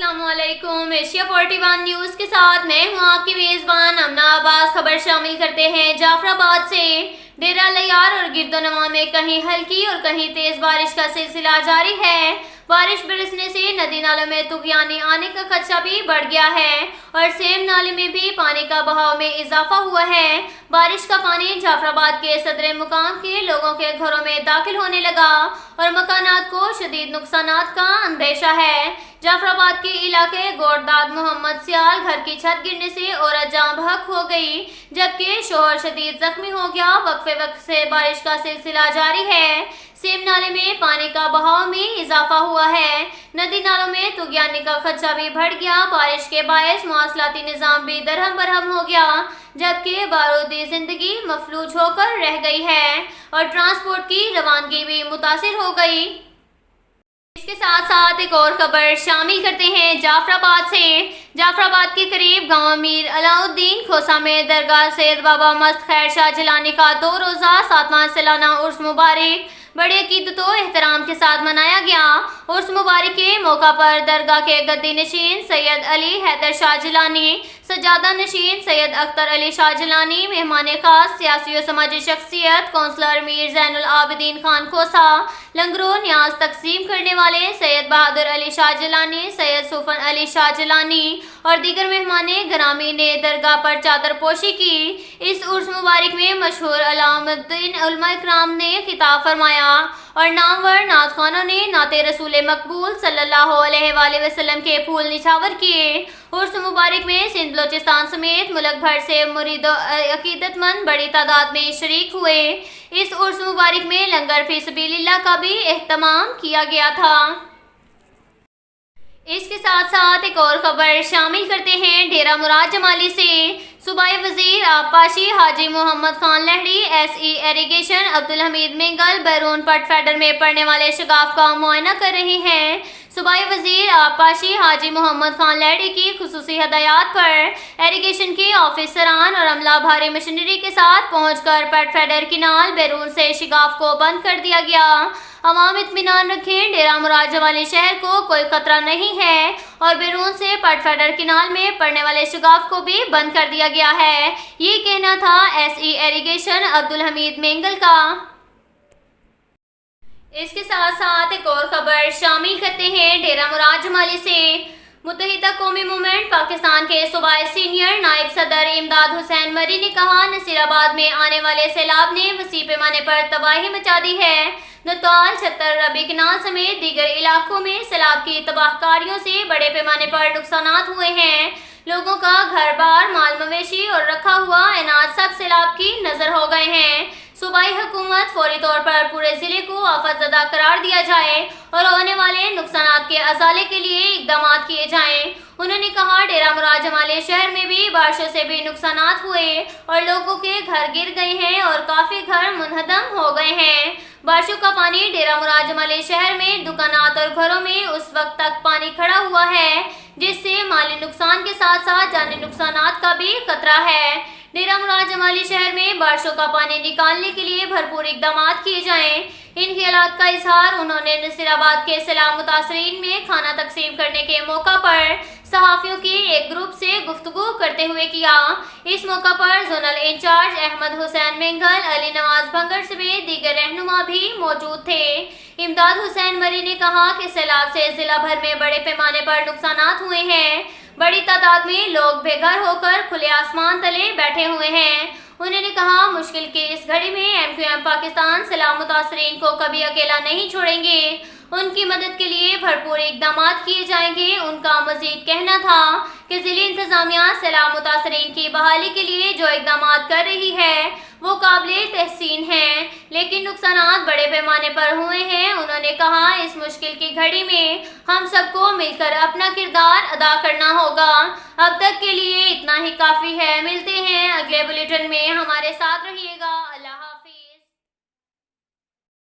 अस्सलाम वालेकुम। Asia 41 news के साथ मैं हूं आपकी मेज़बान अमना अब्बास। खबर शामिल करते हैं जाफराबाद से। डेरा लयार और गिरदोनवा में कहीं हल्की और कहीं तेज बारिश का सिलसिला जारी है। बारिश बरसने से नदी नालों में तुगयानी आने का खदशा भी बढ़ गया है और सेम नाले में भी पानी का बहाव में इजाफा हुआ है। बारिश का पानी जाफराबाद के सदर मुकाम के लोगों के घरों में दाखिल होने लगा और मकानात को शदीद नुकसानात का अंदेशा है। जाफराबाद के इलाके गोरदाद मोहम्मद सियाल घर की छत गिरने से औरत जाँ बहक हो गई, जबकि शोहर शदीद जख्मी हो गया। वक्फे वक्त से बारिश का सिलसिला जारी है। सेम नाले में पानी का बहाव में इजाफा हुआ है। नदी नालों में तुगयानी का खदशा भी बढ़ गया। बारिश के बायस मवासलाती निज़ाम भी दरहम बरहम हो गया, जबकि बारूदी जिंदगी मफलूज होकर रह गई है और ट्रांसपोर्ट की रवानगी भी मुतासिर हो गई। इसके साथ साथ एक और खबर शामिल करते हैं जाफराबाद से। जाफराबाद के करीब गांव मीर अलाउद्दीन खोसा में दरगाह सैयद बाबा मस्त खैर शाह जिलानी का 2 रोज़ा 7वां सालाना उर्स मुबारक बड़े अकीदत व एहतराम के साथ मनाया गया। उर्स मुबारक के मौका पर दरगाह के गद्दी नशीन सैयद अली हैदर शाह जिलानी, सजादा नशीन सैयद अख्तर अली शाह जिलानी, मेहमान खास सियासी और समाजी शख्सियत कौंसलर मीर ज़ैनुल आबिदीन खान खोसा, लंगरो न्याज तकसीम करने वाले सैयद बहादुर अली शाह जिलानी, सैयद सुफन अली शाह जिलानी और दीगर मेहमाने ग्रामी ने दरगाह पर चादर पोशी की। इस उर्स मुबारक में मशहूर अलामुद्दीन उलमा इकराम ने खिताब फरमाया और नामवर नात खानों ने नाते रसूल मकबूल सल्लल्लाहु अलैहि वसल्लम के फूल निछावर किए। उर्स मुबारक में सिंध बलोचिस्तान समेत मुल्क भर से मुरीद अकीदतमंद बड़ी तादाद में शरीक हुए। इस उर्स मुबारक में लंगर फी सबीलिल्लाह का भी एहतमाम किया गया था। इसके साथ साथ एक और खबर शामिल करते हैं डेरा मुराद जमाली से। सूबाई वजीर आबपाशी हाजी मोहम्मद खान लहड़ी SE इरिगेशन अब्दुल हमीद मेंगल बैरून पट फेडर में पड़ने वाले शगाफ का मुआयना कर रहे हैं। सूबाई वजीर आबपाशी हाजी मोहम्मद खान लहड़ी की खुसूसी हदायत पर इरिगेशन के ऑफिसरान और अमला भारी मशीनरी के साथ पहुंचकर पट फेडर किनाल बैरून से शगाफ को बंद कर दिया गया। अवाम इत्मीनान रखें, डेरा मुराद जमाली शहर को कोई खतरा नहीं है और बैरून से पट फेडर किनाल में पड़ने वाले शगाफ को भी बंद कर दिया गया है। ये कहना था SE इरिगेशन अब्दुल हमीद मेंगल का। इसके साथ साथ एक और खबर शामिल करते हैं डेरा मुराद जमाली से। मुत्तहिदा कौमी मूवमेंट पाकिस्तान के सूबाई सीनियर नायब सदर इमदाद हुसैन मरी ने कहा, नसीराबाद में आने वाले सैलाब ने वसी पैमाने पर तबाही मचा दी है। नौताल, छत्तर, रबी किनाल समेत दीगर इलाकों में सैलाब की तबाहकारियों से बड़े पैमाने पर नुकसानात हुए हैं। लोगों का घर बार, माल मवेशी और रखा हुआ अनाज सब सैलाब की नजर हो गए हैं। सूबाई हुकूमत फौरी तौर पर पूरे जिले को आफतज़दा करार दिया जाए और होने वाले नुकसानात के अजाले के लिए इकदाम किए जाएं। उन्होंने कहा, डेरा मुराद जमाली शहर में भी बारिशों से भी नुकसानात हुए और लोगों के घर गिर गए हैं और काफ़ी घर मुनहदम हो गए हैं। बारिशों का पानी डेरा मुराद जमाली शहर में दुकानात और घरों में उस वक्त तक पानी खड़ा हुआ है, जिससे माली नुकसान के साथ साथ जानी नुकसानात का भी खतरा है। डेरा मुराद जमाली शहर में बारिशों का पानी निकालने के लिए भरपूर इकदाम किए जाएं। इन ख्यालात का इजहार उन्होंने नसीराबाद के सैलाब मुतासरीन में खाना तकसीम करने के मौका पर सहाफ़ियों के एक ग्रुप से गुफ्तगू करते हुए किया। इस मौका पर जोनल इंचार्ज अहमद हुसैन मेंगल, अली नवाज भंगर समेत दीगर रहनुमा भी मौजूद थे। इमदाद हुसैन मरी ने कहा कि सैलाब से जिला भर में बड़े पैमाने पर नुकसानात हुए हैं। बड़ी तादाद में लोग बेघर होकर खुले आसमान तले बैठे हुए हैं। उन्होंने कहा, मुश्किल की इस घड़ी में MQM पाकिस्तान सैलाब मुतासरीन को कभी अकेला नहीं छोड़ेंगे। उनकी मदद के लिए भरपूर इकदाम किए जाएंगे। उनका मजीद कहना था कि जिले इंतजामिया सैलाब मुतासरीन की बहाली के लिए जो इकदाम कर रही है वो काबिल तहसीन हैं, लेकिन नुकसानात बड़े पैमाने पर हुए हैं। उन्होंने कहा, इस मुश्किल की घड़ी में हम सबको मिलकर अपना किरदार अदा करना होगा। अब तक के लिए इतना ही काफ़ी है। मिलते हैं अगले बुलेटिन में, हमारे साथ रहिएगा। अल्लाह।